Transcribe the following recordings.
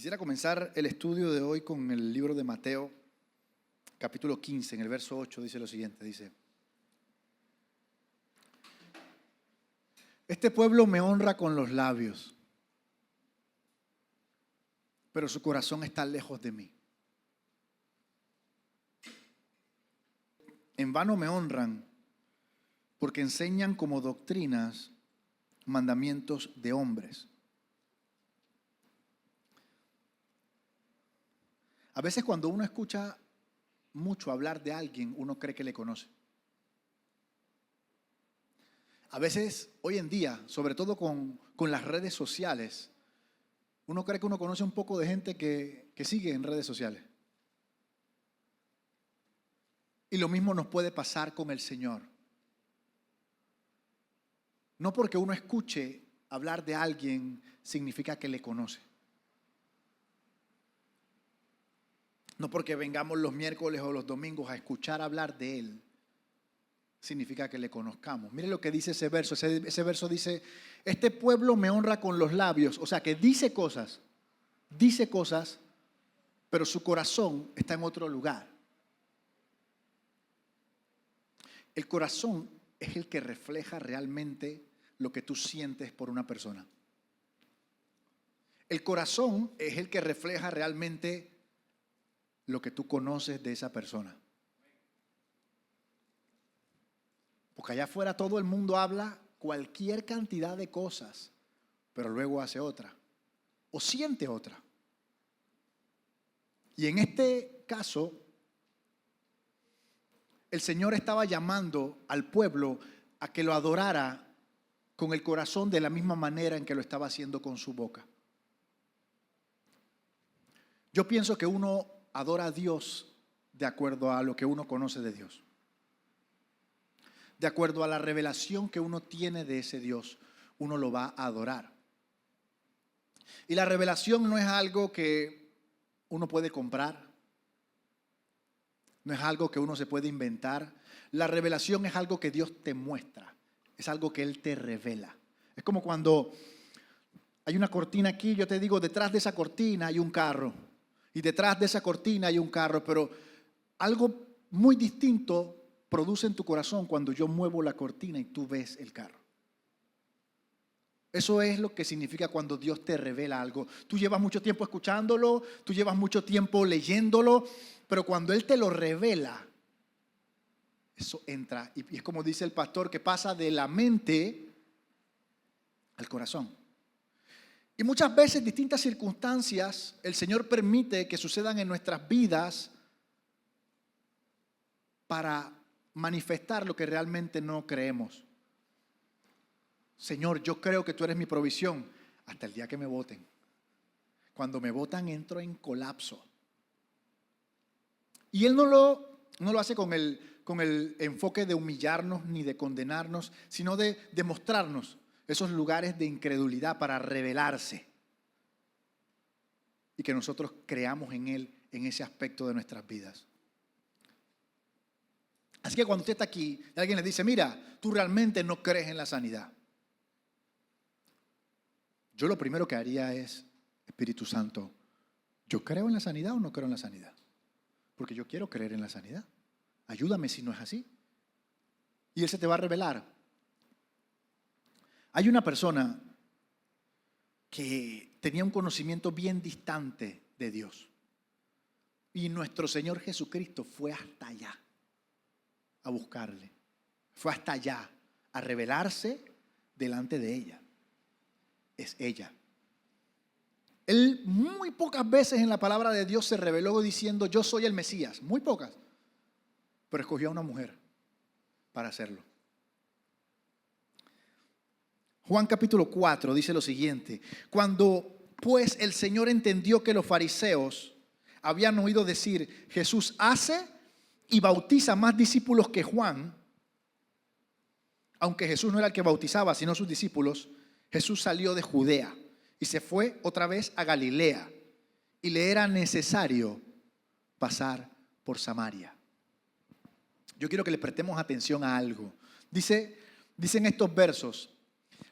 Quisiera comenzar el estudio de hoy con el libro de Mateo, capítulo 15, en el verso 8, dice lo siguiente, dice: Este pueblo me honra con los labios, pero su corazón está lejos de mí. En vano me honran, porque enseñan como doctrinas mandamientos de hombres. A veces cuando uno escucha mucho hablar de alguien, uno cree que le conoce. A veces, hoy en día, sobre todo con las redes sociales, uno cree que uno conoce un poco de gente que sigue en redes sociales. Y lo mismo nos puede pasar con el Señor. No porque uno escuche hablar de alguien significa que le conoce. No porque vengamos los miércoles o los domingos a escuchar hablar de Él significa que le conozcamos. Mire lo que dice ese verso. Ese verso dice: este pueblo me honra con los labios. O sea que dice cosas, pero su corazón está en otro lugar. El corazón es el que refleja realmente lo que tú sientes por una persona. El corazón es el que refleja realmente lo que tú conoces de esa persona. Porque allá afuera todo el mundo habla cualquier cantidad de cosas, pero luego hace otra o siente otra. Y en este caso, el Señor estaba llamando al pueblo a que lo adorara con el corazón de la misma manera en que lo estaba haciendo con su boca. Yo pienso que uno adora a Dios de acuerdo a lo que uno conoce de Dios. De acuerdo a la revelación que uno tiene de ese Dios, uno lo va a adorar. Y la revelación no es algo que uno puede comprar. No es algo que uno se puede inventar. La revelación es algo que Dios te muestra. Es algo que Él te revela. Es como cuando hay una cortina aquí, yo te digo, detrás de esa cortina hay un carro. Y detrás de esa cortina hay un carro, pero algo muy distinto produce en tu corazón cuando yo muevo la cortina y tú ves el carro. Eso es lo que significa cuando Dios te revela algo. Tú llevas mucho tiempo escuchándolo, tú llevas mucho tiempo leyéndolo, pero cuando Él te lo revela, eso entra. Y es como dice el pastor, que pasa de la mente al corazón. Y muchas veces distintas circunstancias el Señor permite que sucedan en nuestras vidas para manifestar lo que realmente no creemos. Señor, yo creo que tú eres mi provisión hasta el día que me voten. Cuando me votan entro en colapso. Y Él no lo hace con el enfoque de humillarnos ni de condenarnos, sino de demostrarnos esos lugares de incredulidad para revelarse. Y que nosotros creamos en Él, en ese aspecto de nuestras vidas. Así que cuando usted está aquí, alguien le dice: mira, tú realmente no crees en la sanidad. Yo lo primero que haría es: Espíritu Santo, ¿yo creo en la sanidad o no creo en la sanidad? Porque yo quiero creer en la sanidad. Ayúdame si no es así. Y Él se te va a revelar. Hay una persona que tenía un conocimiento bien distante de Dios. Y nuestro Señor Jesucristo fue hasta allá a buscarle. Fue hasta allá a revelarse delante de ella. Es ella. Él muy pocas veces en la palabra de Dios se reveló diciendo: yo soy el Mesías. Muy pocas. Pero escogió a una mujer para hacerlo. Juan capítulo 4 dice lo siguiente: cuando pues el Señor entendió que los fariseos habían oído decir: Jesús hace y bautiza más discípulos que Juan, aunque Jesús no era el que bautizaba, sino sus discípulos, Jesús salió de Judea y se fue otra vez a Galilea, y le era necesario pasar por Samaria. Yo quiero que le prestemos atención a algo. Dicen estos versos: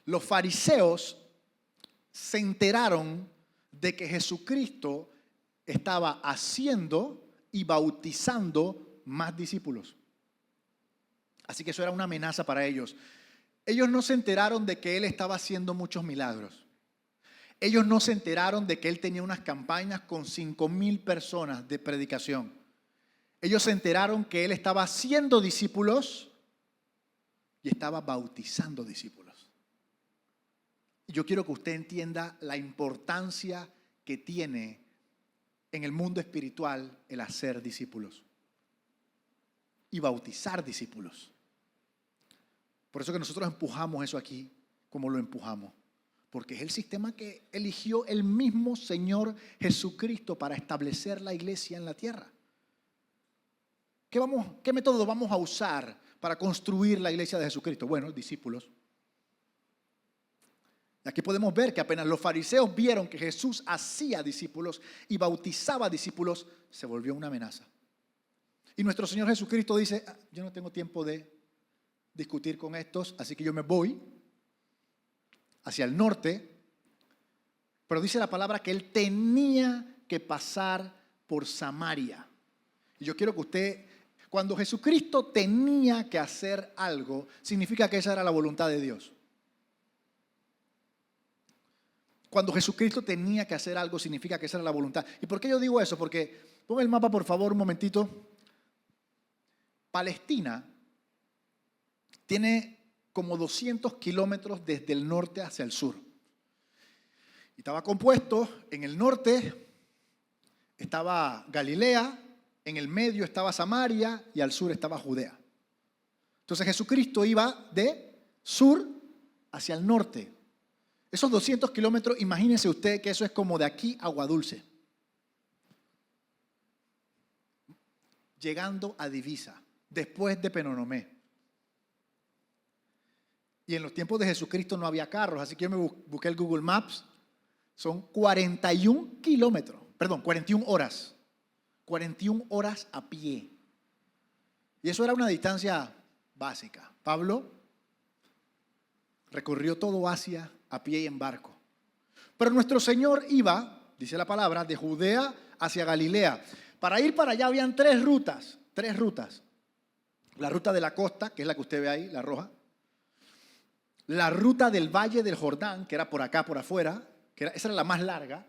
los fariseos se enteraron de que Jesucristo estaba haciendo y bautizando más discípulos. Así que eso era una amenaza para ellos. Ellos no se enteraron de que Él estaba haciendo muchos milagros. Ellos no se enteraron de que Él tenía unas campañas con 5,000 personas de predicación. Ellos se enteraron que Él estaba haciendo discípulos y estaba bautizando discípulos. Y yo quiero que usted entienda la importancia que tiene en el mundo espiritual el hacer discípulos y bautizar discípulos. Por eso que nosotros empujamos eso aquí como lo empujamos. Porque es el sistema que eligió el mismo Señor Jesucristo para establecer la iglesia en la tierra. ¿Qué método vamos a usar para construir la iglesia de Jesucristo? Bueno, discípulos. Y aquí podemos ver que apenas los fariseos vieron que Jesús hacía discípulos y bautizaba discípulos, se volvió una amenaza. Y nuestro Señor Jesucristo dice, yo no tengo tiempo de discutir con estos, así que yo me voy hacia el norte, pero dice la palabra que Él tenía que pasar por Samaria. Y yo quiero que usted, cuando Jesucristo tenía que hacer algo, significa que esa era la voluntad de Dios. Cuando Jesucristo tenía que hacer algo, significa que esa era la voluntad. ¿Y por qué yo digo eso? Porque, ponga el mapa por favor un momentito. Palestina tiene como 200 kilómetros desde el norte hacia el sur. Y estaba compuesto, en el norte estaba Galilea, en el medio estaba Samaria y al sur estaba Judea. Entonces Jesucristo iba de sur hacia el norte. Esos 200 kilómetros, imagínense usted que eso es como de aquí a Aguadulce. Llegando a Divisa, después de Penonomé. Y en los tiempos de Jesucristo no había carros, así que yo me busqué el Google Maps. Son 41 kilómetros, perdón, 41 horas. 41 horas a pie. Y eso era una distancia básica. Pablo recorrió todo Asia a pie y en barco. Pero nuestro Señor iba, dice la palabra, de Judea hacia Galilea. Para ir para allá habían tres rutas. La ruta de la costa, que es la que usted ve ahí, la roja. La ruta del Valle del Jordán, que era por acá, por afuera, esa era la más larga.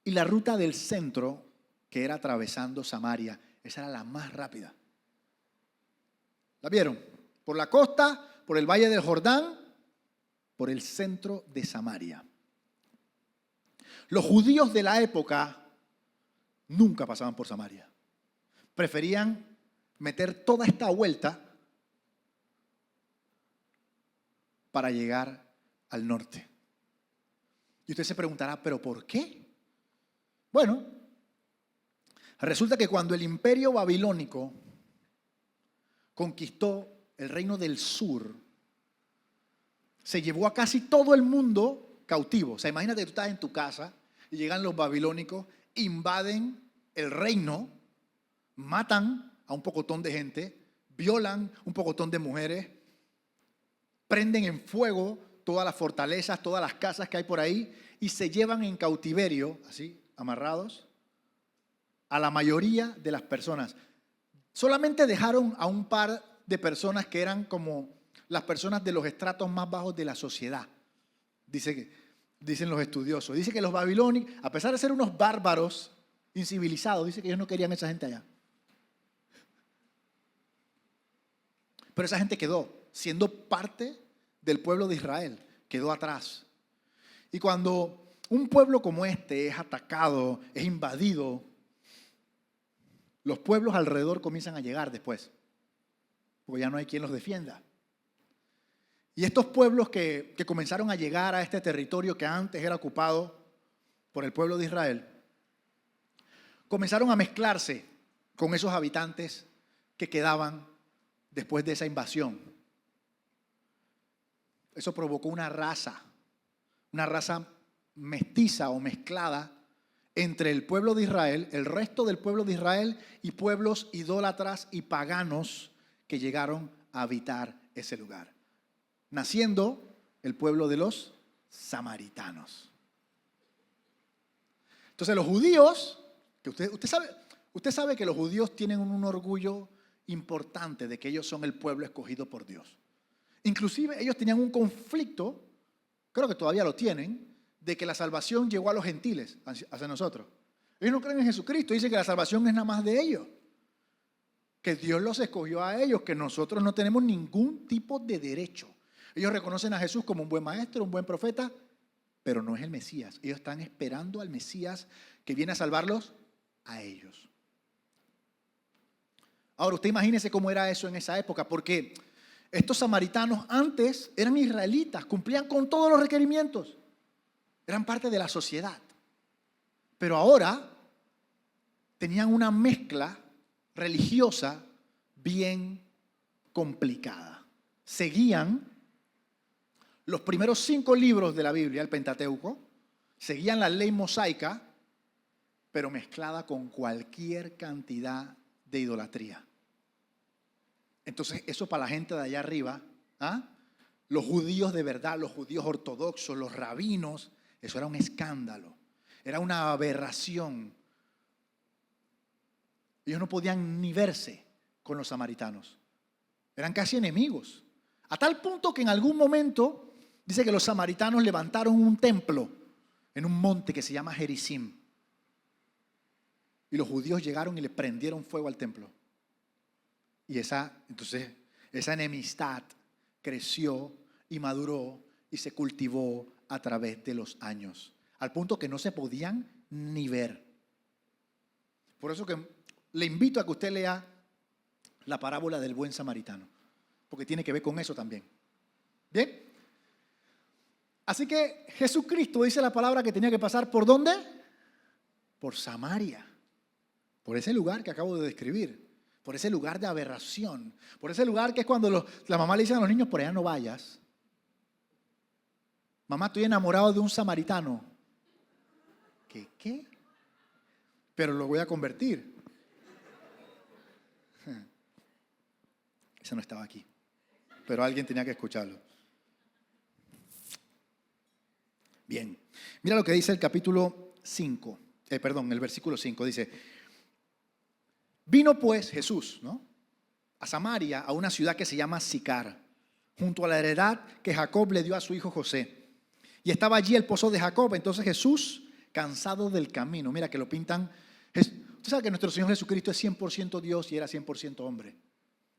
Y la ruta del centro, que era atravesando Samaria, esa era la más rápida. ¿La vieron? Por la costa, por el Valle del Jordán, por el centro de Samaria. Los judíos de la época nunca pasaban por Samaria. Preferían meter toda esta vuelta para llegar al norte. Y usted se preguntará, ¿pero por qué? Bueno, resulta que cuando el imperio babilónico conquistó el reino del sur, se llevó a casi todo el mundo cautivo. O sea, imagínate que tú estás en tu casa y llegan los babilónicos, invaden el reino, matan a un pocotón de gente, violan un pocotón de mujeres, prenden en fuego todas las fortalezas, todas las casas que hay por ahí y se llevan en cautiverio, así, amarrados, a la mayoría de las personas. Solamente dejaron a un par de personas que eran como las personas de los estratos más bajos de la sociedad, dicen los estudiosos. Dice que los babilónicos, a pesar de ser unos bárbaros incivilizados, dice que ellos no querían a esa gente allá. Pero esa gente quedó siendo parte del pueblo de Israel, quedó atrás. Y cuando un pueblo como este es atacado, es invadido, los pueblos alrededor comienzan a llegar después, porque ya no hay quien los defienda. Y estos pueblos que comenzaron a llegar a este territorio que antes era ocupado por el pueblo de Israel, comenzaron a mezclarse con esos habitantes que quedaban después de esa invasión. Eso provocó una raza mestiza o mezclada entre el pueblo de Israel, el resto del pueblo de Israel y pueblos idólatras y paganos que llegaron a habitar ese lugar, naciendo el pueblo de los samaritanos. Entonces los judíos, que usted sabe que los judíos tienen un orgullo importante de que ellos son el pueblo escogido por Dios. Inclusive ellos tenían un conflicto, creo que todavía lo tienen, de que la salvación llegó a los gentiles, hacia nosotros. Ellos no creen en Jesucristo, dicen que la salvación es nada más de ellos, que Dios los escogió a ellos, que nosotros no tenemos ningún tipo de derecho. Ellos reconocen a Jesús como un buen maestro, un buen profeta, pero no es el Mesías. Ellos están esperando al Mesías que viene a salvarlos a ellos. Ahora, usted imagínese cómo era eso en esa época, porque estos samaritanos antes eran israelitas, cumplían con todos los requerimientos, eran parte de la sociedad. Pero ahora tenían una mezcla religiosa bien complicada. Seguían los primeros 5 libros de la Biblia, el Pentateuco, seguían la ley mosaica, pero mezclada con cualquier cantidad de idolatría. Entonces, eso para la gente de allá arriba, los judíos de verdad, los judíos ortodoxos, los rabinos, eso era un escándalo, era una aberración. Ellos no podían ni verse con los samaritanos, eran casi enemigos, a tal punto que en algún momento dice que los samaritanos levantaron un templo en un monte que se llama Gerizim. Y los judíos llegaron y le prendieron fuego al templo. Y entonces esa enemistad creció y maduró y se cultivó a través de los años, al punto que no se podían ni ver. Por eso que le invito a que usted lea la parábola del buen samaritano, porque tiene que ver con eso también. ¿Bien? Así que Jesucristo dice la palabra que tenía que pasar ¿por dónde? Por Samaria, por ese lugar que acabo de describir, por ese lugar de aberración, por ese lugar que es cuando la mamá le dice a los niños, por allá no vayas. Mamá, estoy enamorado de un samaritano. ¿Qué? Pero lo voy a convertir. Eso no estaba aquí, pero alguien tenía que escucharlo. Bien, mira lo que dice el capítulo 5, el versículo 5, dice, vino pues Jesús, ¿no?, a Samaria, a una ciudad que se llama Sicar, junto a la heredad que Jacob le dio a su hijo José. Y estaba allí el pozo de Jacob. Entonces Jesús, cansado del camino, mira que lo pintan, usted sabe que nuestro Señor Jesucristo es 100% Dios y era 100% hombre.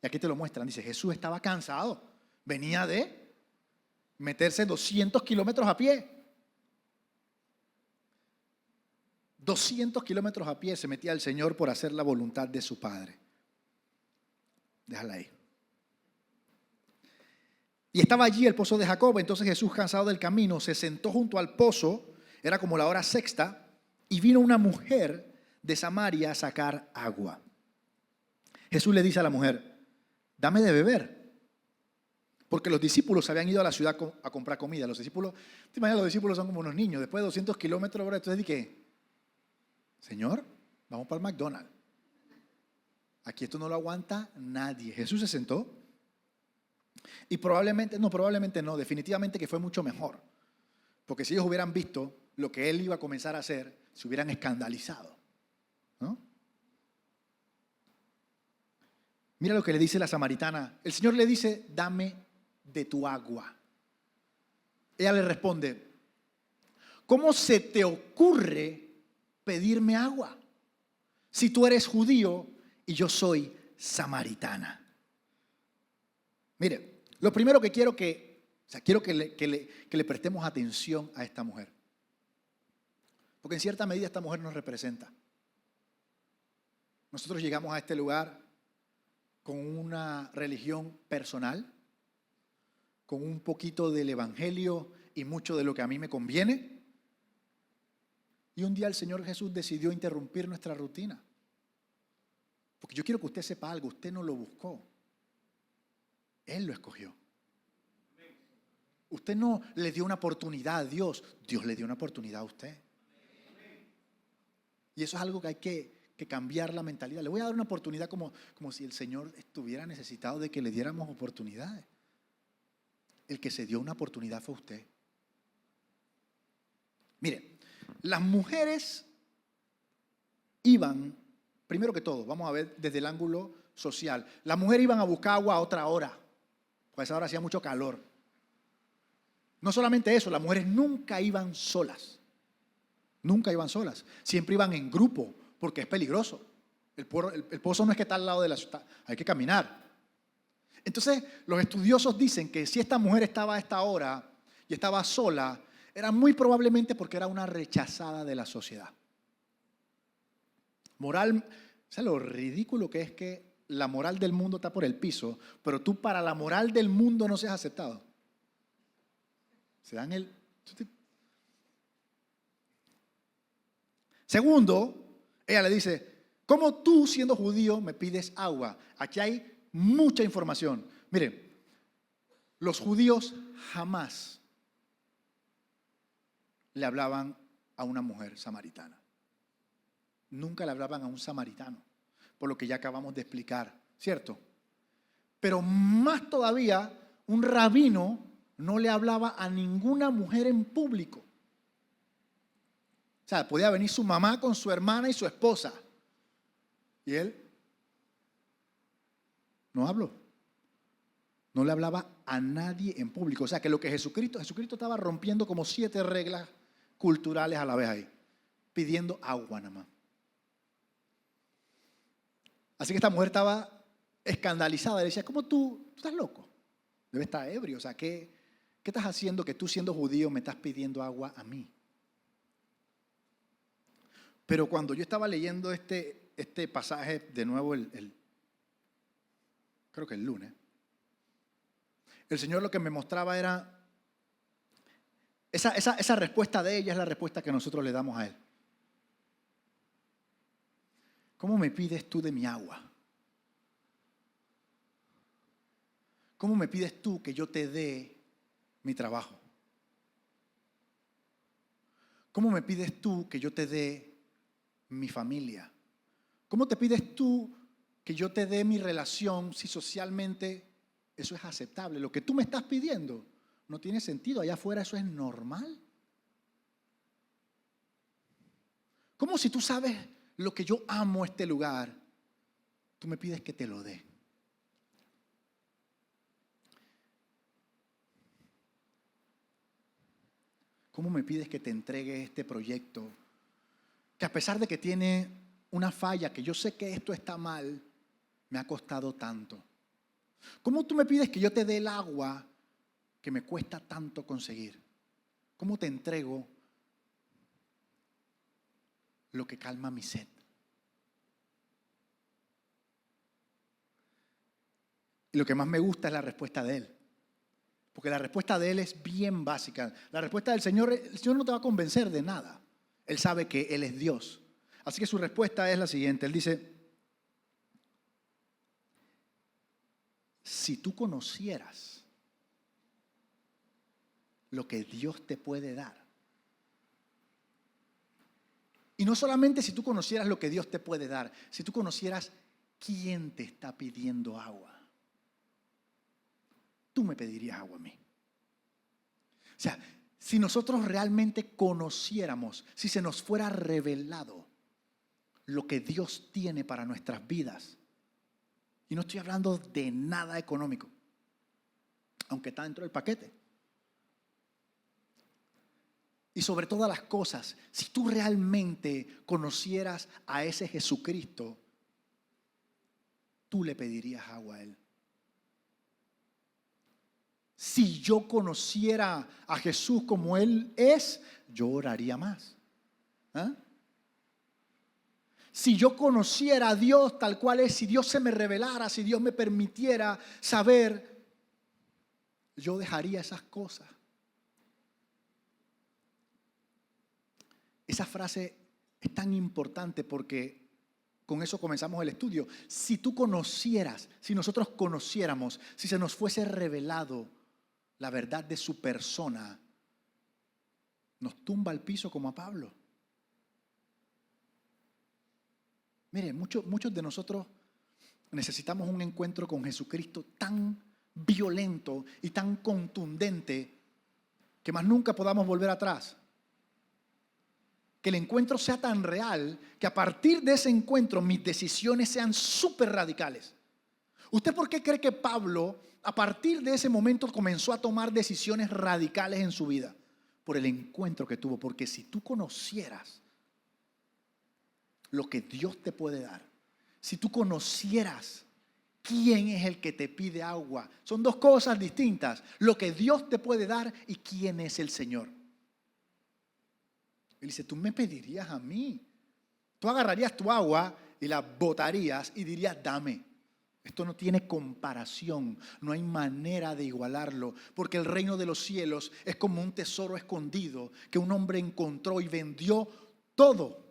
Y aquí te lo muestran, dice, Jesús estaba cansado, venía de meterse 200 kilómetros a pie. 200 kilómetros a pie se metía el Señor por hacer la voluntad de su Padre. Déjala ahí. Y estaba allí el pozo de Jacob. Entonces Jesús, cansado del camino, se sentó junto al pozo, era como la hora sexta, y vino una mujer de Samaria a sacar agua. Jesús le dice a la mujer, dame de beber. Porque los discípulos habían ido a la ciudad a comprar comida. Los discípulos, te imaginas, los discípulos son como unos niños. Después de 200 kilómetros, entonces dije, Señor, vamos para el McDonald's. Aquí esto no lo aguanta nadie. Jesús se sentó y probablemente no, definitivamente que fue mucho mejor. Porque si ellos hubieran visto lo que él iba a comenzar a hacer, se hubieran escandalizado, ¿no? Mira lo que le dice la samaritana. El Señor le dice, dame de tu agua. Ella le responde, ¿cómo se te ocurre pedirme agua si tú eres judío y yo soy samaritana? Mire, lo primero que quiero que le prestemos atención a esta mujer, porque en cierta medida esta mujer nos representa. Nosotros llegamos a este lugar con una religión personal, con un poquito del evangelio y mucho de lo que a mí me conviene. Y un día el Señor Jesús decidió interrumpir nuestra rutina. Porque yo quiero que usted sepa algo, usted no lo buscó. Él lo escogió. Usted no le dio una oportunidad a Dios, Dios le dio una oportunidad a usted. Y eso es algo que hay que cambiar la mentalidad. Le voy a dar una oportunidad como si el Señor estuviera necesitado de que le diéramos oportunidades. El que se dio una oportunidad fue usted. Mire, las mujeres iban, primero que todo, vamos a ver desde el ángulo social, las mujeres iban a buscar agua a otra hora, pues a esa hora hacía mucho calor. No solamente eso, las mujeres nunca iban solas. Nunca iban solas. Siempre iban en grupo, porque es peligroso. El pozo no es que está al lado de la ciudad, hay que caminar. Entonces, los estudiosos dicen que si esta mujer estaba a esta hora y estaba sola, era muy probablemente porque era una rechazada de la sociedad. Moral, ¿sabes lo ridículo que es que la moral del mundo está por el piso, pero tú para la moral del mundo no seas aceptado? Se dan el... Segundo, ella le dice, ¿cómo tú siendo judío me pides agua? Aquí hay mucha información. Miren, los judíos jamás le hablaban a una mujer samaritana. Nunca le hablaban a un samaritano, por lo que ya acabamos de explicar, ¿cierto? Pero más todavía, un rabino no le hablaba a ninguna mujer en público. O sea, podía venir su mamá con su hermana y su esposa. Y él no habló. No le hablaba a nadie en público. O sea, que lo que Jesucristo estaba rompiendo como 7 reglas culturales a la vez ahí, pidiendo agua nada más. Así que esta mujer estaba escandalizada. Le decía, ¿cómo tú estás loco? Debe estar ebrio. O sea, ¿qué estás haciendo que tú siendo judío me estás pidiendo agua a mí? Pero cuando yo estaba leyendo este pasaje de nuevo, creo que el lunes, el Señor lo que me mostraba era esa respuesta de ella es la respuesta que nosotros le damos a Él. ¿Cómo me pides tú de mi agua? ¿Cómo me pides tú que yo te dé mi trabajo? ¿Cómo me pides tú que yo te dé mi familia? ¿Cómo te pides tú que yo te dé mi relación si socialmente eso es aceptable? Lo que tú me estás pidiendo no tiene sentido. Allá afuera eso es normal. ¿Cómo si tú sabes lo que yo amo este lugar, tú me pides que te lo dé? ¿Cómo me pides que te entregue este proyecto que a pesar de que tiene una falla, que yo sé que esto está mal, me ha costado tanto? ¿Cómo tú me pides que yo te dé el agua que me cuesta tanto conseguir? ¿Cómo te entrego lo que calma mi sed? Y lo que más me gusta es la respuesta de Él. Porque la respuesta de Él es bien básica. La respuesta del Señor, el Señor no te va a convencer de nada. Él sabe que Él es Dios. Así que su respuesta es la siguiente. Él dice, si tú conocieras lo que Dios te puede dar. Y no solamente si tú conocieras lo que Dios te puede dar, si tú conocieras quién te está pidiendo agua. Tú me pedirías agua a mí. O sea, si nosotros realmente conociéramos, si se nos fuera revelado lo que Dios tiene para nuestras vidas, y no estoy hablando de nada económico, aunque está dentro del paquete. Y sobre todas las cosas, si tú realmente conocieras a ese Jesucristo, tú le pedirías agua a Él. Si yo conociera a Jesús como Él es, yo oraría más. ¿Ah? Si yo conociera a Dios tal cual es, si Dios se me revelara, si Dios me permitiera saber, yo dejaría esas cosas. Esa frase es tan importante porque con eso comenzamos el estudio. Si tú conocieras, si nosotros conociéramos, si se nos fuese revelado la verdad de su persona, nos tumba al piso como a Pablo. Mire, muchos de nosotros necesitamos un encuentro con Jesucristo tan violento y tan contundente que más nunca podamos volver atrás. que el encuentro sea tan real que a partir de ese encuentro mis decisiones sean súper radicales. ¿Usted por qué cree que Pablo a partir de ese momento comenzó a tomar decisiones radicales en su vida? Por el encuentro que tuvo. Porque si tú conocieras lo que Dios te puede dar, si tú conocieras quién es el que te pide agua, son dos cosas distintas: lo que Dios te puede dar y quién es el Señor. Él dice, tú me pedirías a mí, tú agarrarías tu agua y la botarías y dirías, dame. Esto no tiene comparación, no hay manera de igualarlo, porque el reino de los cielos es como un tesoro escondido que un hombre encontró y vendió todo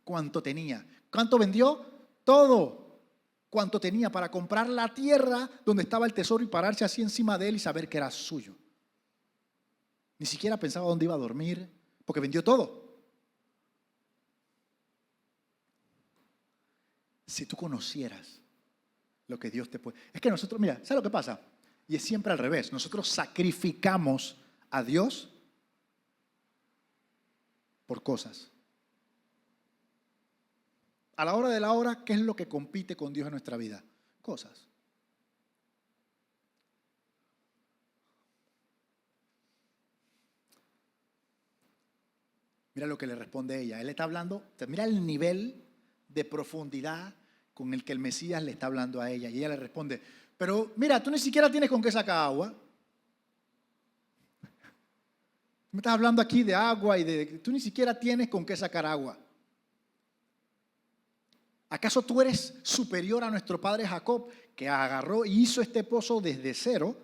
cuanto tenía. ¿Cuánto vendió? Todo cuanto tenía para comprar la tierra donde estaba el tesoro y pararse así encima de él y saber que era suyo. Ni siquiera pensaba dónde iba a dormir, porque vendió todo. Si tú conocieras lo que Dios te puede... Es que nosotros, mira, ¿sabes lo que pasa? Y es siempre al revés. Nosotros sacrificamos a Dios por cosas. A la hora de la hora, ¿qué es lo que compite con Dios en nuestra vida? Cosas. Mira lo que le responde ella. Él está hablando, mira el nivel de profundidad con el que el Mesías le está hablando a ella. Y ella le responde, pero mira, tú ni siquiera tienes con qué sacar agua. Me estás hablando aquí de agua y tú ni siquiera tienes con qué sacar agua. ¿Acaso tú eres superior a nuestro padre Jacob, que agarró y hizo este pozo desde cero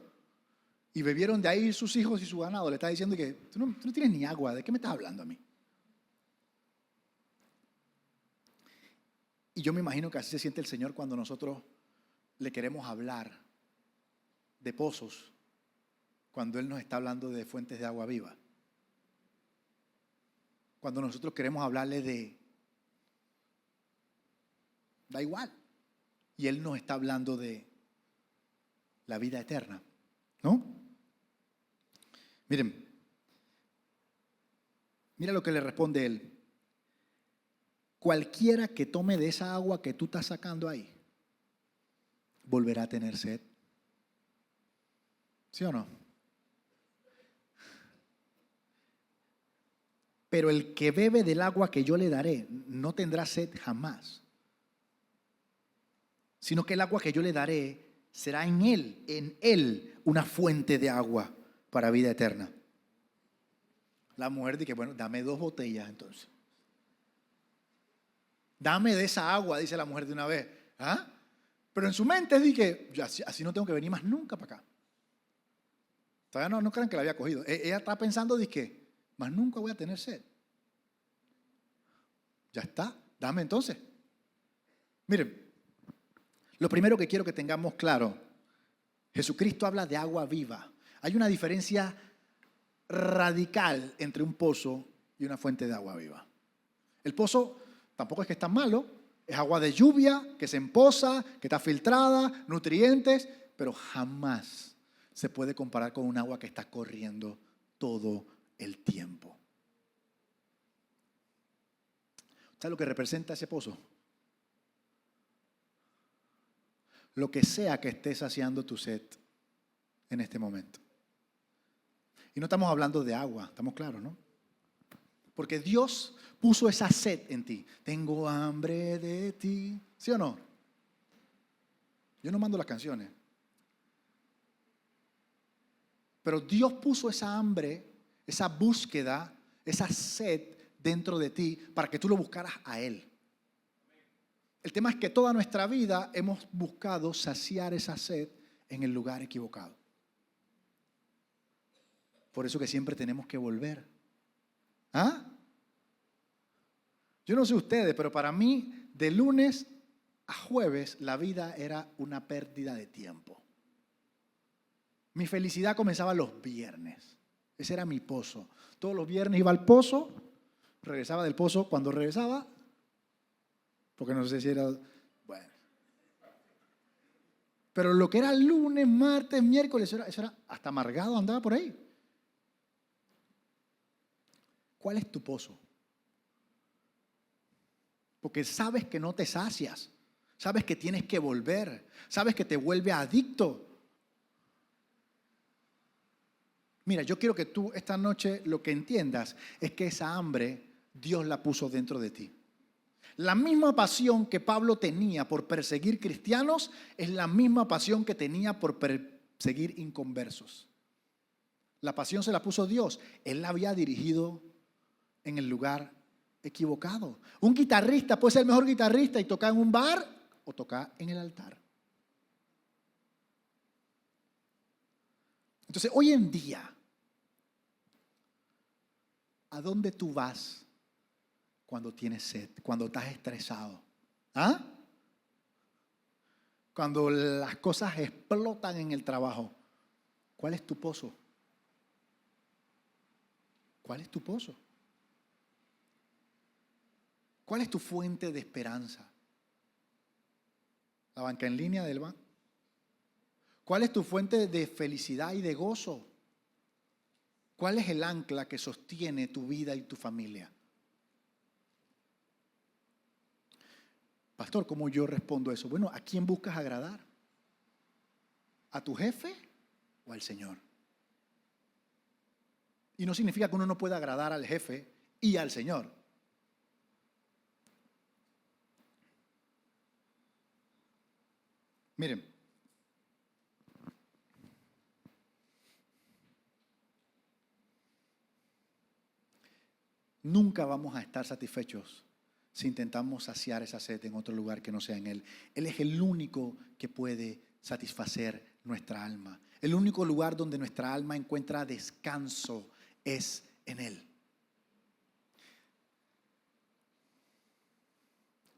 y bebieron de ahí sus hijos y su ganado? Le está diciendo que tú no tienes ni agua. ¿De qué me estás hablando a mí? Y yo me imagino que así se siente el Señor cuando nosotros le queremos hablar de pozos, cuando Él nos está hablando de fuentes de agua viva. Cuando nosotros queremos hablarle de... Da igual. Y Él nos está hablando de la vida eterna, ¿no? Miren, mira lo que le responde Él. Cualquiera que tome de esa agua que tú estás sacando ahí, volverá a tener sed. ¿Sí o no? Pero el que bebe del agua que yo le daré, no tendrá sed jamás. Sino que el agua que yo le daré será en él, una fuente de agua para vida eterna. La mujer dice, bueno, dame 2 botellas entonces. Dame de esa agua, dice la mujer de una vez. ¿Ah? Pero en su mente dice, yo así no tengo que venir más nunca para acá. Todavía no crean que la había cogido. Ella está pensando, dice, más nunca voy a tener sed. Ya está, dame entonces. Miren, lo primero que quiero que tengamos claro, Jesucristo habla de agua viva. Hay una diferencia radical entre un pozo y una fuente de agua viva. El pozo tampoco es que está malo, es agua de lluvia que se empoza, que está filtrada, nutrientes, pero jamás se puede comparar con un agua que está corriendo todo el tiempo. ¿Sabes lo que representa ese pozo? Lo que sea que esté saciando tu sed en este momento. Y no estamos hablando de agua, estamos claros, ¿no? Porque Dios puso esa sed en ti. Tengo hambre de ti. ¿Sí o no? Yo no mando las canciones. Pero Dios puso esa hambre, esa búsqueda, esa sed dentro de ti para que tú lo buscaras a Él. El tema es que toda nuestra vida hemos buscado saciar esa sed en el lugar equivocado. Por eso que siempre tenemos que volver. ¿Ah? Yo no sé ustedes, pero para mí, de lunes a jueves, la vida era una pérdida de tiempo. Mi felicidad comenzaba los viernes. Ese era mi pozo. Todos los viernes iba al pozo, regresaba del pozo. Cuando regresaba, porque no sé si era... Bueno. Pero lo que era lunes, martes, miércoles, eso era hasta amargado, andaba por ahí. ¿Cuál es tu pozo? Porque sabes que no te sacias. Sabes que tienes que volver. Sabes que te vuelve adicto. Mira, yo quiero que tú esta noche lo que entiendas es que esa hambre Dios la puso dentro de ti. La misma pasión que Pablo tenía por perseguir cristianos es la misma pasión que tenía por perseguir inconversos. La pasión se la puso Dios. Él la había dirigido en el lugar equivocado. Un guitarrista puede ser el mejor guitarrista y tocar en un bar o tocar en el altar. Entonces, hoy en día, ¿a dónde tú vas cuando tienes sed? Cuando estás estresado. ¿Ah? Cuando las cosas explotan en el trabajo. ¿Cuál es tu pozo? ¿Cuál es tu pozo? ¿Cuál es tu fuente de esperanza? ¿La banca en línea del banco? ¿Cuál es tu fuente de felicidad y de gozo? ¿Cuál es el ancla que sostiene tu vida y tu familia? Pastor, ¿cómo yo respondo eso? Bueno, ¿a quién buscas agradar? ¿A tu jefe o al Señor? Y no significa que uno no pueda agradar al jefe y al Señor. Miren, nunca vamos a estar satisfechos si intentamos saciar esa sed en otro lugar que no sea en Él. Él es el único que puede satisfacer nuestra alma. El único lugar donde nuestra alma encuentra descanso es en Él.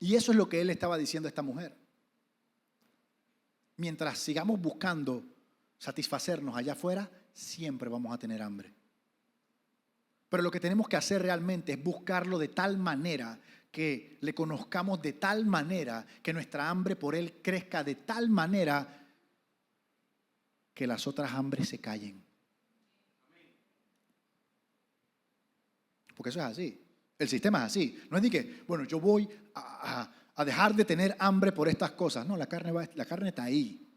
Y eso es lo que Él estaba diciendo a esta mujer. Mientras sigamos buscando satisfacernos allá afuera, siempre vamos a tener hambre. Pero lo que tenemos que hacer realmente es buscarlo de tal manera que le conozcamos de tal manera que nuestra hambre por Él crezca de tal manera que las otras hambres se callen. Porque eso es así. El sistema es así. No es de que, bueno, yo voy a dejar de tener hambre por estas cosas. No, la carne está ahí.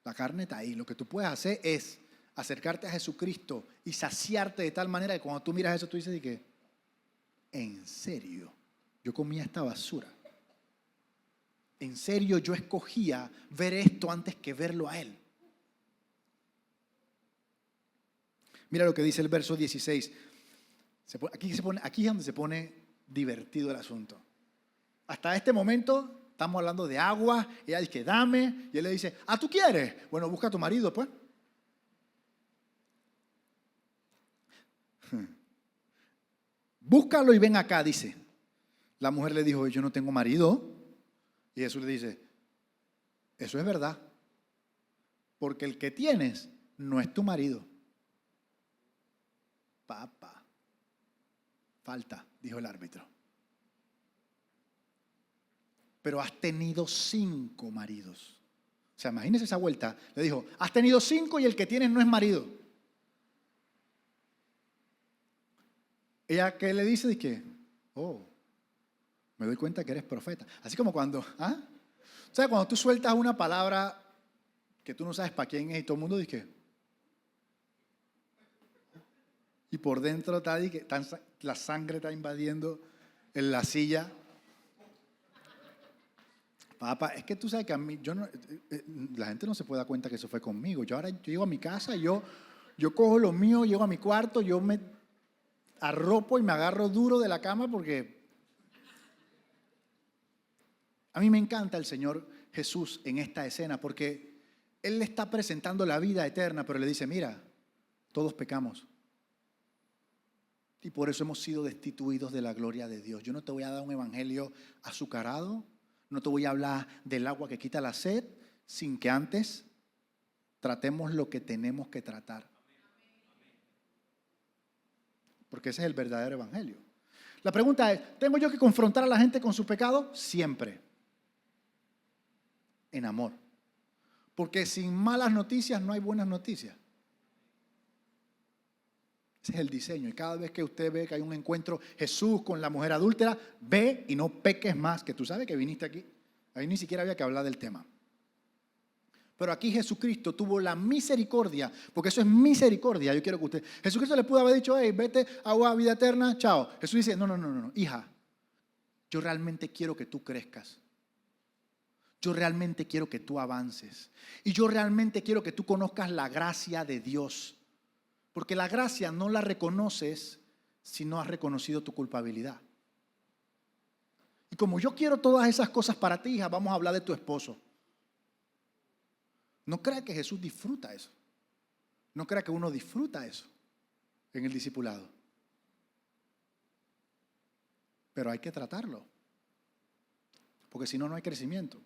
La carne está ahí. Lo que tú puedes hacer es acercarte a Jesucristo y saciarte de tal manera que cuando tú miras eso, tú dices de que, ¿en serio? Yo comía esta basura. ¿En serio yo escogía ver esto antes que verlo a Él? Mira lo que dice el verso 16. Aquí es donde se pone divertido el asunto. Hasta este momento estamos hablando de agua. Ella dice, dame. Y él le dice, ¿tú quieres? Bueno, busca a tu marido, pues. Búscalo y ven acá, dice. La mujer le dijo, yo no tengo marido. Y Jesús le dice, eso es verdad. Porque el que tienes no es tu marido. Papá. Falta, dijo el árbitro. Pero has tenido 5 maridos. O sea, imagínese esa vuelta. Le dijo, has tenido 5 y el que tienes no es marido. Ella, ¿qué le dice? Dice, me doy cuenta que eres profeta. Así como cuando, o sea, cuando tú sueltas una palabra que tú no sabes para quién es y todo el mundo dice, y por dentro está, la sangre está invadiendo en la silla. Papá, es que tú sabes que a mí, la gente no se puede dar cuenta que eso fue conmigo. Yo llego a mi casa, yo cojo lo mío, llego a mi cuarto, yo me arropo y me agarro duro de la cama porque a mí me encanta el Señor Jesús en esta escena porque Él le está presentando la vida eterna, pero le dice, mira, todos pecamos. Y por eso hemos sido destituidos de la gloria de Dios. Yo no te voy a dar un evangelio azucarado, no te voy a hablar del agua que quita la sed, sin que antes tratemos lo que tenemos que tratar. Porque ese es el verdadero evangelio. La pregunta es, ¿tengo yo que confrontar a la gente con su pecado? Siempre. En amor. Porque sin malas noticias no hay buenas noticias. Ese es el diseño. Y cada vez que usted ve que hay un encuentro Jesús con la mujer adúltera, ve y no peques más, que tú sabes que viniste aquí. Ahí ni siquiera había que hablar del tema. Pero aquí Jesucristo tuvo la misericordia, porque eso es misericordia. Yo quiero que usted... Jesucristo le pudo haber dicho, hey, vete, agua, vida eterna, chao. Jesús dice, no, hija, yo realmente quiero que tú crezcas. Yo realmente quiero que tú avances. Y yo realmente quiero que tú conozcas la gracia de Dios. Porque la gracia no la reconoces si no has reconocido tu culpabilidad. Y como yo quiero todas esas cosas para ti, hija, vamos a hablar de tu esposo. No crea que Jesús disfruta eso. No crea que uno disfruta eso en el discipulado. Pero hay que tratarlo. Porque si no, no hay crecimiento.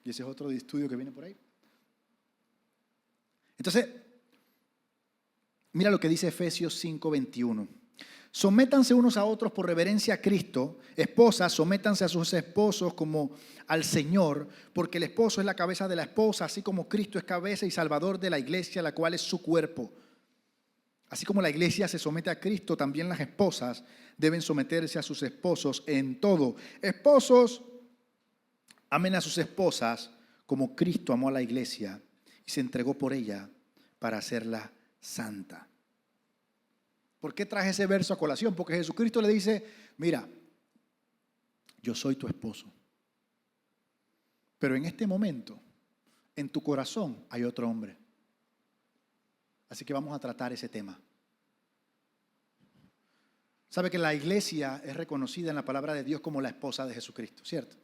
Y ese es otro estudio que viene por ahí. Entonces, mira lo que dice Efesios 5:21. Sométanse unos a otros por reverencia a Cristo. Esposas, sométanse a sus esposos como al Señor, porque el esposo es la cabeza de la esposa, así como Cristo es cabeza y salvador de la iglesia, la cual es su cuerpo. Así como la iglesia se somete a Cristo, también las esposas deben someterse a sus esposos en todo. Esposos, amen a sus esposas como Cristo amó a la iglesia y se entregó por ella para hacerla santa. ¿Por qué traje ese verso a colación? Porque Jesucristo le dice, mira, yo soy tu esposo. Pero en este momento, en tu corazón hay otro hombre. Así que vamos a tratar ese tema. Sabe que la iglesia es reconocida en la palabra de Dios como la esposa de Jesucristo, ¿cierto?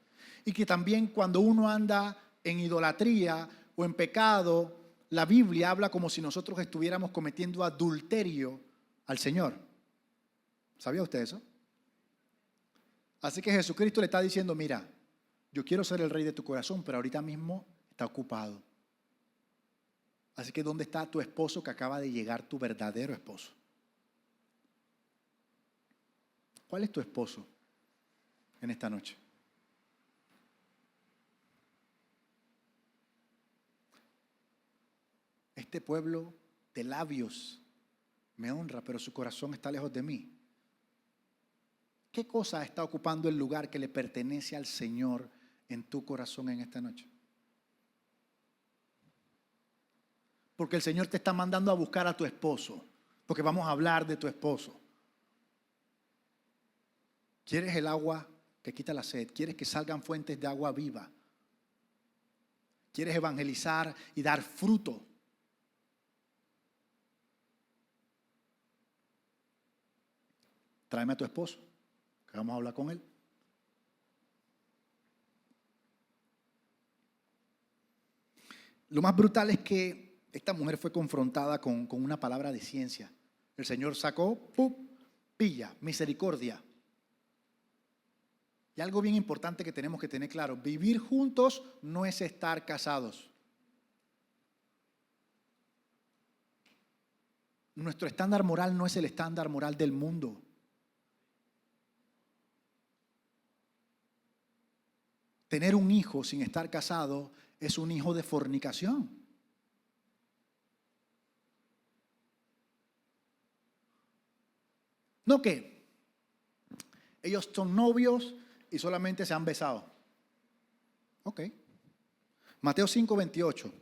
Y que también cuando uno anda en idolatría o en pecado, la Biblia habla como si nosotros estuviéramos cometiendo adulterio al Señor. ¿Sabía usted eso? Así que Jesucristo le está diciendo, mira, yo quiero ser el rey de tu corazón, pero ahorita mismo está ocupado. Así que ¿dónde está tu esposo que acaba de llegar, tu verdadero esposo? ¿Cuál es tu esposo en esta noche? Este pueblo de labios me honra, pero su corazón está lejos de mí. ¿Qué cosa está ocupando el lugar que le pertenece al Señor en tu corazón en esta noche? Porque el Señor te está mandando a buscar a tu esposo, porque vamos a hablar de tu esposo. ¿Quieres el agua que quita la sed? ¿Quieres que salgan fuentes de agua viva? ¿Quieres evangelizar y dar fruto? Tráeme a tu esposo, que vamos a hablar con él. Lo más brutal es que esta mujer fue confrontada con una palabra de ciencia. El Señor sacó, pilla, misericordia. Y algo bien importante que tenemos que tener claro, vivir juntos no es estar casados. Nuestro estándar moral no es el estándar moral del mundo. Tener un hijo sin estar casado es un hijo de fornicación. No que ellos son novios y solamente se han besado. Ok. Mateo 5:28.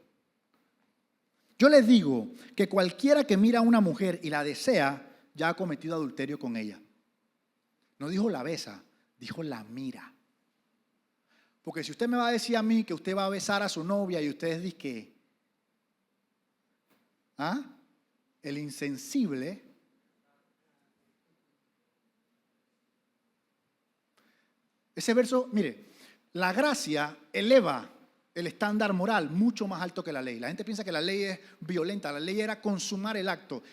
Yo les digo que cualquiera que mira a una mujer y la desea, ya ha cometido adulterio con ella. No dijo la besa, dijo la mira. Porque si usted me va a decir a mí que usted va a besar a su novia y ustedes dicen que, el insensible, ese verso, mire, la gracia eleva el estándar moral mucho más alto que la ley. La gente piensa que la ley es violenta, la ley era consumar el acto.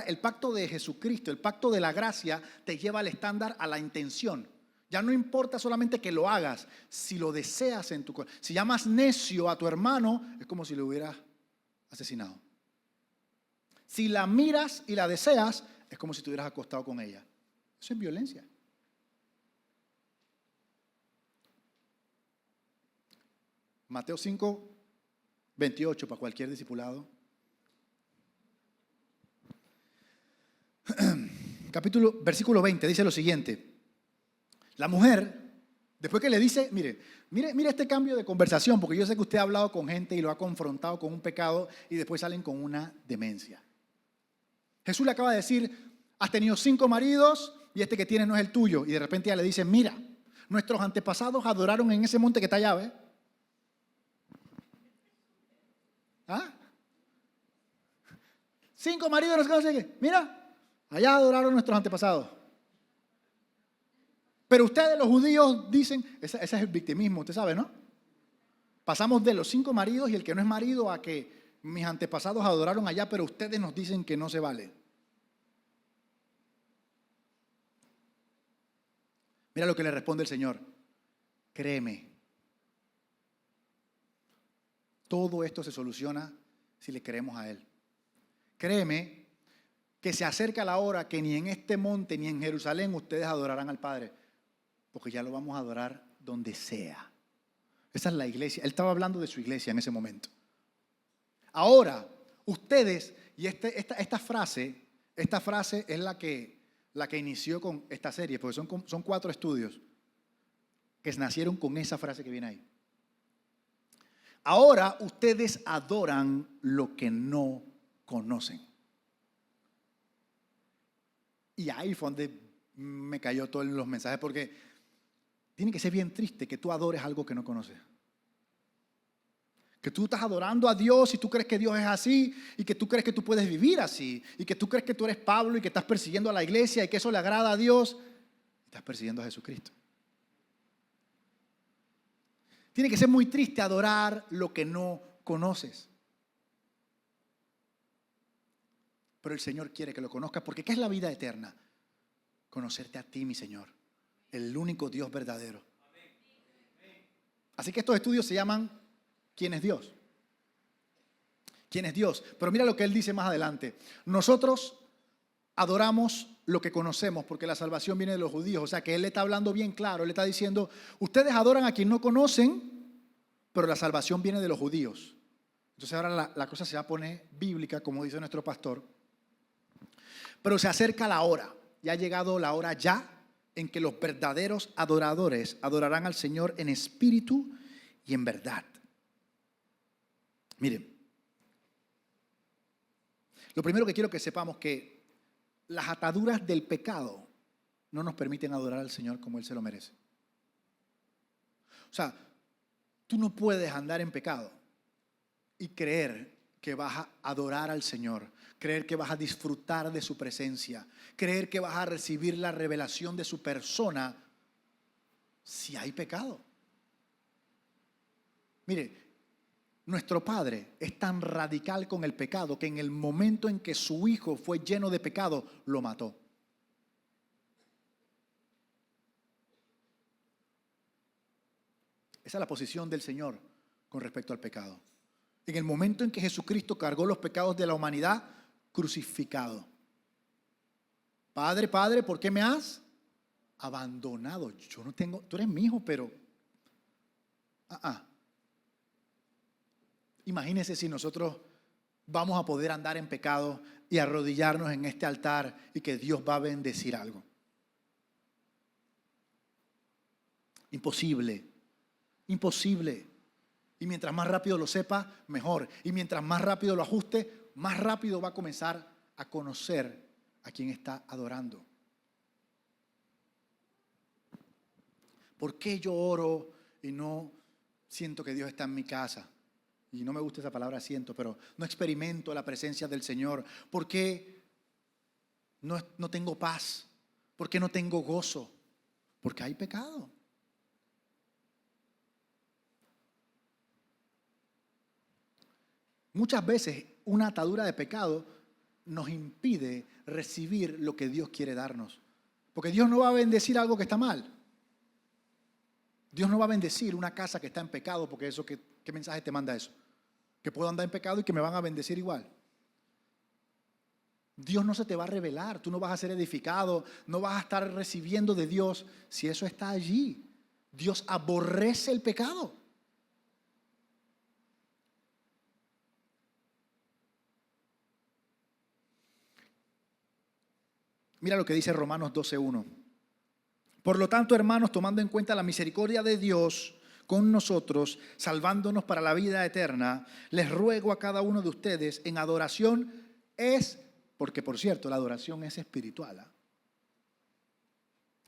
El pacto de Jesucristo, el pacto de la gracia te lleva al estándar, a la intención. Ya no importa solamente que lo hagas, si lo deseas en tu corazón. Si llamas necio a tu hermano, es como si lo hubieras asesinado. Si la miras y la deseas, es como si te hubieras acostado con ella. Eso es violencia. Mateo 5:28 para cualquier discipulado. Versículo 20 dice lo siguiente. La mujer, después que le dice, mire este cambio de conversación, porque yo sé que usted ha hablado con gente y lo ha confrontado con un pecado y después salen con una demencia. Jesús le acaba de decir, has tenido 5 maridos y este que tienes no es el tuyo. Y de repente ella le dice, mira, nuestros antepasados adoraron en ese monte que está allá, ¿ves? ¿Ah? 5 maridos, no sé qué. Mira, allá adoraron nuestros antepasados. Pero ustedes, los judíos, dicen, ese es el victimismo, usted sabe, ¿no? Pasamos de los 5 maridos y el que no es marido a que mis antepasados adoraron allá, pero ustedes nos dicen que no se vale. Mira lo que le responde el Señor. Créeme. Todo esto se soluciona si le creemos a Él. Créeme que se acerca la hora que ni en este monte ni en Jerusalén ustedes adorarán al Padre. Porque ya lo vamos a adorar donde sea. Esa es la iglesia. Él estaba hablando de su iglesia en ese momento. Ahora, ustedes, y esta frase es la que inició con esta serie, porque son 4 estudios que nacieron con esa frase que viene ahí. Ahora ustedes adoran lo que no conocen. Y ahí fue donde me cayó todos los mensajes, porque tiene que ser bien triste que tú adores algo que no conoces. Que tú estás adorando a Dios y tú crees que Dios es así y que tú crees que tú puedes vivir así y que tú crees que tú eres Pablo y que estás persiguiendo a la iglesia y que eso le agrada a Dios. Estás persiguiendo a Jesucristo. Tiene que ser muy triste adorar lo que no conoces. Pero el Señor quiere que lo conozcas porque ¿qué es la vida eterna? Conocerte a ti, mi Señor, el único Dios verdadero. Así que estos estudios se llaman ¿quién es Dios? ¿Quién es Dios? Pero mira lo que Él dice más adelante. Nosotros adoramos lo que conocemos porque la salvación viene de los judíos. O sea que Él le está hablando bien claro. Él le está diciendo, ustedes adoran a quien no conocen, pero la salvación viene de los judíos. Entonces ahora la cosa se va a poner bíblica, como dice nuestro pastor. Pero se acerca la hora. Ya ha llegado la hora ya en que los verdaderos adoradores adorarán al Señor en espíritu y en verdad. Miren, lo primero que quiero que sepamos que las ataduras del pecado no nos permiten adorar al Señor como Él se lo merece. O sea, tú no puedes andar en pecado y creer que vas a adorar al Señor, creer que vas a disfrutar de su presencia, creer que vas a recibir la revelación de su persona si hay pecado. Mire, nuestro Padre es tan radical con el pecado que en el momento en que su Hijo fue lleno de pecado, lo mató. Esa es la posición del Señor con respecto al pecado. En el momento en que Jesucristo cargó los pecados de la humanidad, crucificado. Padre, Padre, ¿por qué me has abandonado? Yo no tengo, tú eres mi hijo, pero... Imagínense si nosotros vamos a poder andar en pecado y arrodillarnos en este altar y que Dios va a bendecir algo. Imposible, imposible. Y mientras más rápido lo sepa, mejor. Y mientras más rápido lo ajuste, más rápido va a comenzar a conocer a quien está adorando. ¿Por qué yo oro y no siento que Dios está en mi casa? Y no me gusta esa palabra siento, pero no experimento la presencia del Señor. ¿Por qué no tengo paz? ¿Por qué no tengo gozo? Porque hay pecado. Muchas veces una atadura de pecado nos impide recibir lo que Dios quiere darnos. Porque Dios no va a bendecir algo que está mal. Dios no va a bendecir una casa que está en pecado, porque eso, ¿qué mensaje te manda eso? Que puedo andar en pecado y que me van a bendecir igual. Dios no se te va a revelar, tú no vas a ser edificado, no vas a estar recibiendo de Dios si eso está allí. Dios aborrece el pecado. Mira lo que dice Romanos 12:1. Por lo tanto, hermanos, tomando en cuenta la misericordia de Dios con nosotros, salvándonos para la vida eterna, les ruego a cada uno de ustedes en adoración porque por cierto, la adoración es espiritual.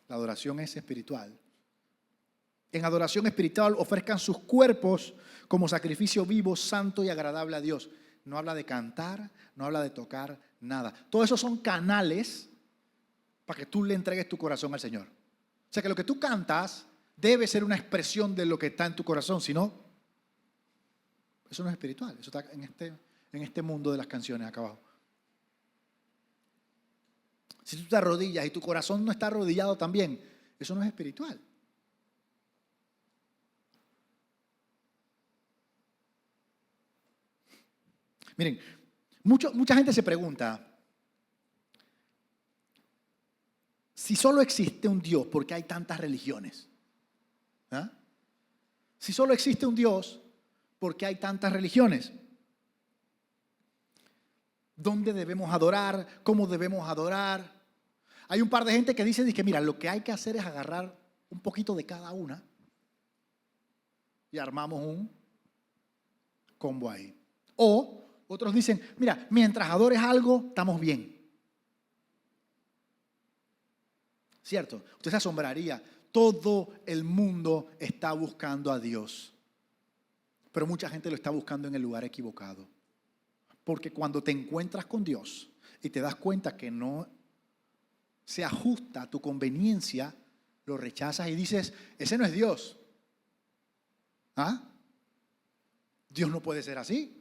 La adoración es espiritual. En adoración espiritual ofrezcan sus cuerpos como sacrificio vivo, santo y agradable a Dios. No habla de cantar, no habla de tocar nada. Todo eso son canales para que tú le entregues tu corazón al Señor. O sea que lo que tú cantas debe ser una expresión de lo que está en tu corazón, si no, eso no es espiritual, eso está en este mundo de las canciones acá abajo. Si tú te arrodillas y tu corazón no está arrodillado también, eso no es espiritual. Miren, mucha gente se pregunta, si solo existe un Dios, ¿por qué hay tantas religiones? ¿Ah? Si solo existe un Dios, ¿por qué hay tantas religiones? ¿Dónde debemos adorar? ¿Cómo debemos adorar? Hay un par de gente que dice que mira, lo que hay que hacer es agarrar un poquito de cada una y armamos un combo ahí. O otros dicen, mira, mientras adores algo, estamos bien. ¿Cierto? Usted se asombraría. Todo el mundo está buscando a Dios. Pero mucha gente lo está buscando en el lugar equivocado. Porque cuando te encuentras con Dios y te das cuenta que no se ajusta a tu conveniencia, lo rechazas y dices, ese no es Dios. ¿Ah? Dios no puede ser así.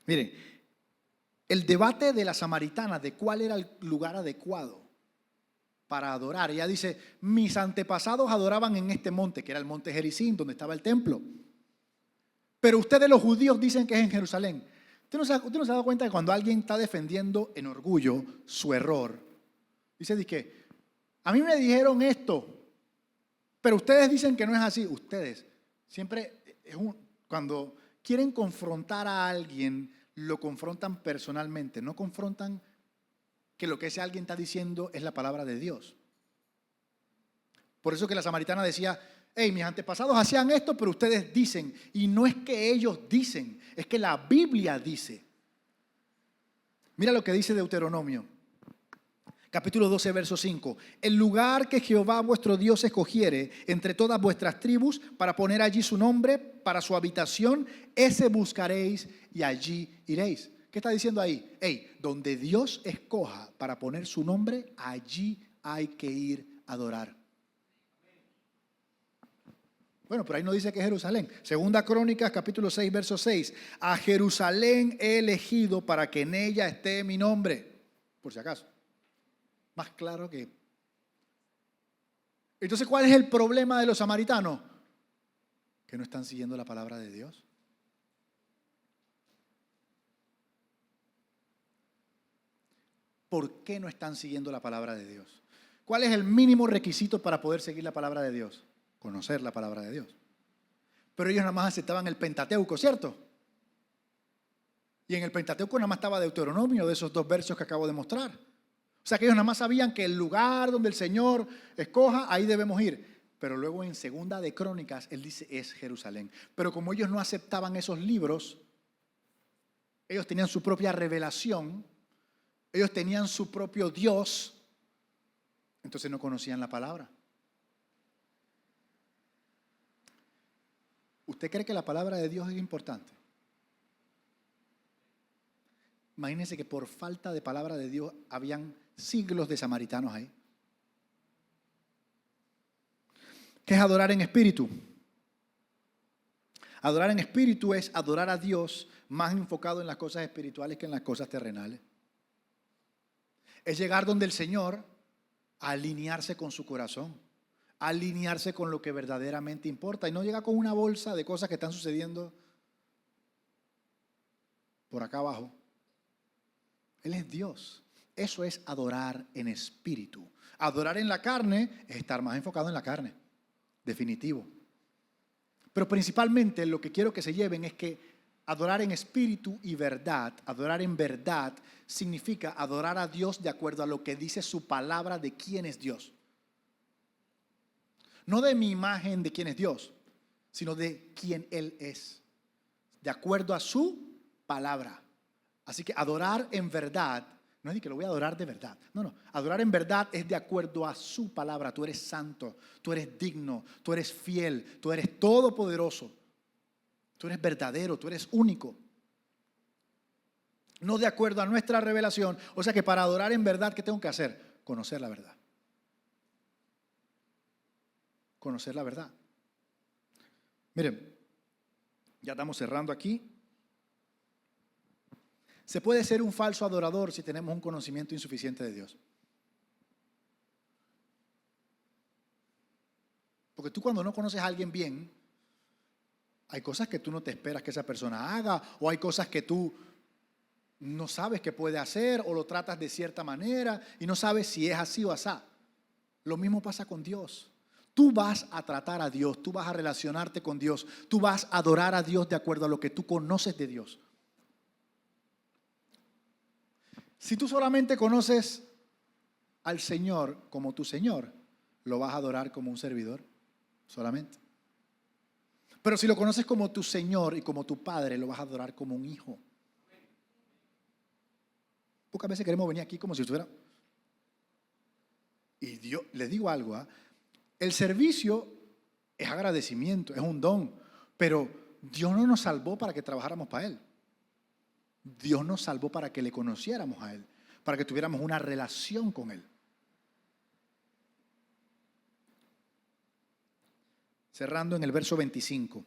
Miren, el debate de la samaritana de cuál era el lugar adecuado para adorar. Ella dice, mis antepasados adoraban en este monte, que era el monte Gerizim, donde estaba el templo. Pero ustedes los judíos dicen que es en Jerusalén. ¿Usted no se ha dado cuenta que cuando alguien está defendiendo en orgullo su error, dice que a mí me dijeron esto, pero ustedes dicen que no es así? Ustedes siempre, cuando quieren confrontar a alguien, lo confrontan personalmente, no confrontan que lo que ese alguien está diciendo es la palabra de Dios. Por eso que la samaritana decía, hey, mis antepasados hacían esto, pero ustedes dicen. Y no es que ellos dicen, es que la Biblia dice. Mira lo que dice Deuteronomio, capítulo 12, verso 5. El lugar que Jehová vuestro Dios escogiere entre todas vuestras tribus para poner allí su nombre, para su habitación, ese buscaréis y allí iréis. ¿Qué está diciendo ahí? Hey, donde Dios escoja para poner su nombre, allí hay que ir a adorar. Bueno, pero ahí no dice que es Jerusalén. Segunda Crónicas, capítulo 6, verso 6. A Jerusalén he elegido para que en ella esté mi nombre. Por si acaso. Más claro que... Entonces, ¿cuál es el problema de los samaritanos? Que no están siguiendo la palabra de Dios. ¿Por qué no están siguiendo la palabra de Dios? ¿Cuál es el mínimo requisito para poder seguir la palabra de Dios? Conocer la palabra de Dios. Pero ellos nada más aceptaban el Pentateuco, ¿cierto? Y en el Pentateuco nada más estaba Deuteronomio, de esos 2 versos que acabo de mostrar. O sea que ellos nada más sabían que el lugar donde el Señor escoja, ahí debemos ir. Pero luego en Segunda de Crónicas, él dice, es Jerusalén. Pero como ellos no aceptaban esos libros, ellos tenían su propia revelación, ellos tenían su propio Dios, entonces no conocían la palabra. ¿Usted cree que la palabra de Dios es importante? Imagínense que por falta de palabra de Dios habían siglos de samaritanos ahí. ¿Qué es adorar en espíritu? Adorar en espíritu es adorar a Dios más enfocado en las cosas espirituales que en las cosas terrenales. Es llegar donde el Señor a alinearse con su corazón, a alinearse con lo que verdaderamente importa y no llegar con una bolsa de cosas que están sucediendo por acá abajo. Él es Dios. Eso es adorar en espíritu. Adorar en la carne es estar más enfocado en la carne, definitivo. Pero principalmente lo que quiero que se lleven es que Adorar en espíritu y verdad, adorar en verdad, significa adorar a Dios de acuerdo a lo que dice su palabra de quién es Dios. No de mi imagen de quién es Dios, sino de quién Él es, de acuerdo a su palabra. Así que adorar en verdad, no es de que lo voy a adorar de verdad, no, adorar en verdad es de acuerdo a su palabra. Tú eres santo, tú eres digno, tú eres fiel, tú eres todopoderoso, tú eres verdadero, tú eres único. No de acuerdo a nuestra revelación. O sea que para adorar en verdad, ¿qué tengo que hacer? Conocer la verdad. Conocer la verdad. Miren, ya estamos cerrando aquí. Se puede ser un falso adorador si tenemos un conocimiento insuficiente de Dios. Porque tú cuando no conoces a alguien bien, hay cosas que tú no te esperas que esa persona haga, o hay cosas que tú no sabes que puede hacer, o lo tratas de cierta manera y no sabes si es así o asá. Lo mismo pasa con Dios. Tú vas a tratar a Dios, tú vas a relacionarte con Dios, tú vas a adorar a Dios de acuerdo a lo que tú conoces de Dios. Si tú solamente conoces al Señor como tu Señor, lo vas a adorar como un servidor solamente. Pero si lo conoces como tu Señor y como tu Padre, lo vas a adorar como un hijo. Pocas veces queremos venir aquí como si estuviera. Y Dios, les digo algo, ¿eh? El servicio es agradecimiento, es un don, pero Dios no nos salvó para que trabajáramos para Él. Dios nos salvó para que le conociéramos a Él, para que tuviéramos una relación con Él. Cerrando en el verso 25.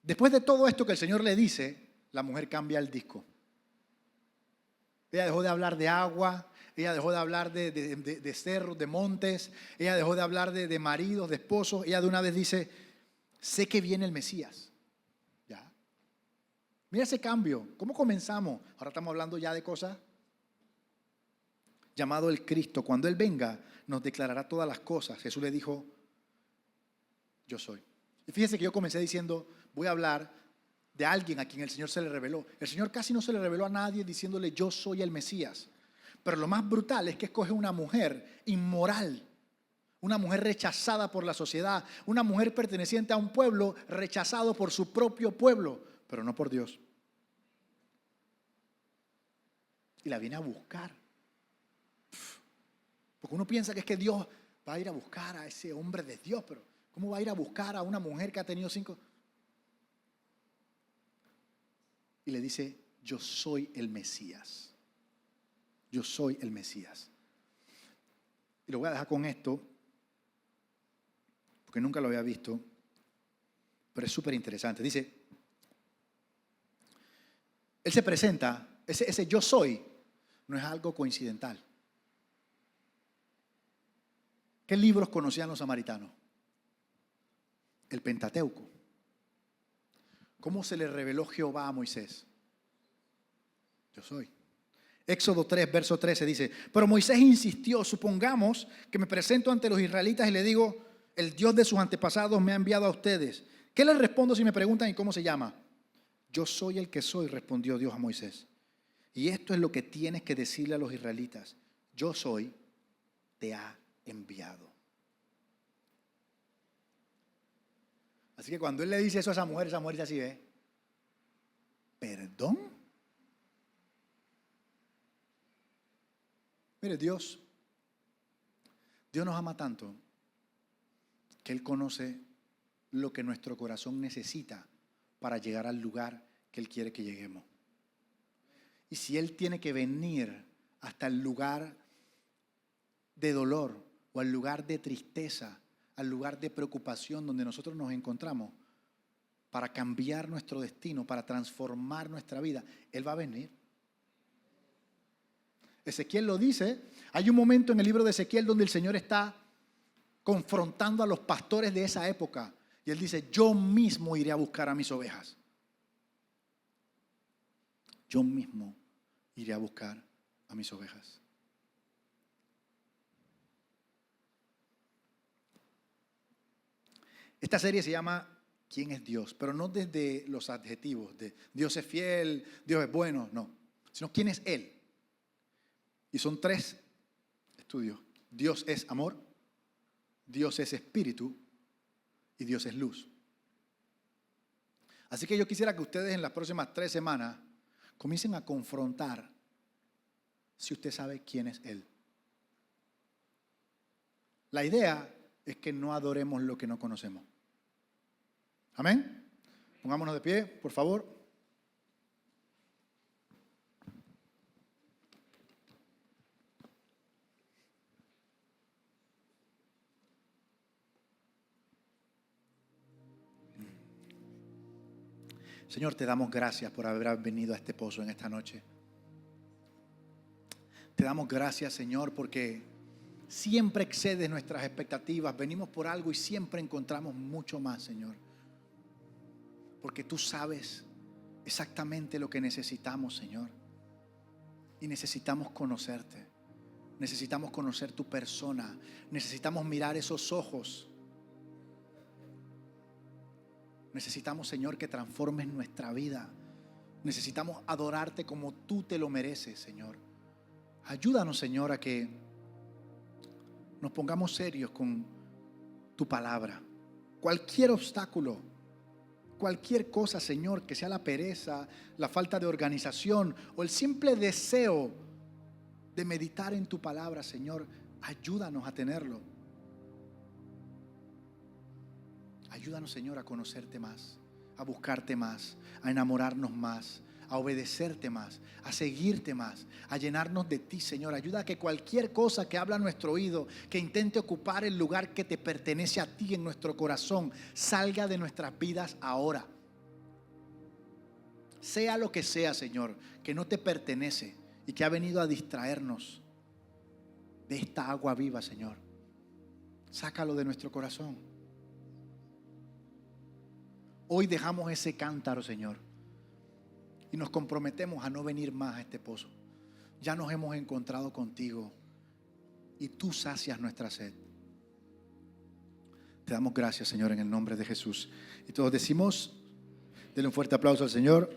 Después de todo esto que el Señor le dice, la mujer cambia el disco. Ella dejó de hablar de agua, ella dejó de hablar de cerros, de montes, ella dejó de hablar de maridos, de esposos. Ella de una vez dice, sé que viene el Mesías. ¿Ya? Mira ese cambio. ¿Cómo comenzamos? Ahora estamos hablando ya de cosas llamado el Cristo. Cuando Él venga, nos declarará todas las cosas. Jesús le dijo, yo soy. Y fíjese que yo comencé diciendo, voy a hablar de alguien a quien el Señor se le reveló. El Señor casi no se le reveló a nadie diciéndole, yo soy el Mesías. Pero lo más brutal es que escoge una mujer inmoral, una mujer rechazada por la sociedad, una mujer perteneciente a un pueblo rechazado por su propio pueblo, pero no por Dios. Y la viene a buscar. Porque uno piensa que es que Dios va a ir a buscar a ese hombre de Dios, pero ¿cómo va a ir a buscar a una mujer que ha tenido 5? Y le dice, yo soy el Mesías. Yo soy el Mesías. Y lo voy a dejar con esto, porque nunca lo había visto, pero es súper interesante. Dice, Él se presenta, ese yo soy, no es algo coincidental. ¿Qué libros conocían los samaritanos? El Pentateuco. ¿Cómo se le reveló Jehová a Moisés? Yo soy. Éxodo 3, verso 13 dice, pero Moisés insistió, supongamos que me presento ante los israelitas y le digo, el Dios de sus antepasados me ha enviado a ustedes. ¿Qué les respondo si me preguntan y cómo se llama? Yo soy el que soy, respondió Dios a Moisés. Y esto es lo que tienes que decirle a los israelitas. Yo soy, te ha enviado. Así que cuando él le dice eso a esa mujer dice así, ¿eh? ¿Perdón? Mire, Dios nos ama tanto que Él conoce lo que nuestro corazón necesita para llegar al lugar que Él quiere que lleguemos. Y si Él tiene que venir hasta el lugar de dolor o al lugar de tristeza, al lugar de preocupación donde nosotros nos encontramos, para cambiar nuestro destino, para transformar nuestra vida, Él va a venir. Ezequiel lo dice. Hay un momento en el libro de Ezequiel donde el Señor está confrontando a los pastores de esa época. Y Él dice, yo mismo iré a buscar a mis ovejas. Yo mismo iré a buscar a mis ovejas. Esta serie se llama quién es Dios, pero no desde los adjetivos de Dios es fiel, Dios es bueno, no, sino quién es Él. Y son 3 estudios. Dios es amor, Dios es espíritu y Dios es luz. Así que yo quisiera que ustedes en las próximas 3 semanas comiencen a confrontar si usted sabe quién es Él. La idea es que no adoremos lo que no conocemos. Amén. Pongámonos de pie, por favor. Señor, te damos gracias por haber venido a este pozo en esta noche. Te damos gracias, Señor, porque siempre excedes nuestras expectativas. Venimos por algo y siempre encontramos mucho más, Señor. Porque tú sabes exactamente lo que necesitamos, Señor. Y necesitamos conocerte. Necesitamos conocer tu persona. Necesitamos mirar esos ojos. Necesitamos, Señor, que transformes nuestra vida. Necesitamos adorarte como tú te lo mereces, Señor. Ayúdanos, Señor, a que nos pongamos serios con tu palabra. Cualquier obstáculo, cualquier cosa, Señor, que sea la pereza, la falta de organización o el simple deseo de meditar en tu palabra, Señor, ayúdanos a tenerlo. Ayúdanos, Señor, a conocerte más, a buscarte más, a enamorarnos más, a obedecerte más, a seguirte más, a llenarnos de ti, Señor. Ayuda a que cualquier cosa que habla a nuestro oído, que intente ocupar el lugar que te pertenece a ti en nuestro corazón, salga de nuestras vidas ahora. Sea lo que sea, Señor, que no te pertenece y que ha venido a distraernos de esta agua viva, Señor. Sácalo de nuestro corazón. Hoy dejamos ese cántaro, Señor, y nos comprometemos a no venir más a este pozo. Ya nos hemos encontrado contigo y tú sacias nuestra sed. Te damos gracias, Señor, en el nombre de Jesús. Y todos decimos, denle un fuerte aplauso al Señor.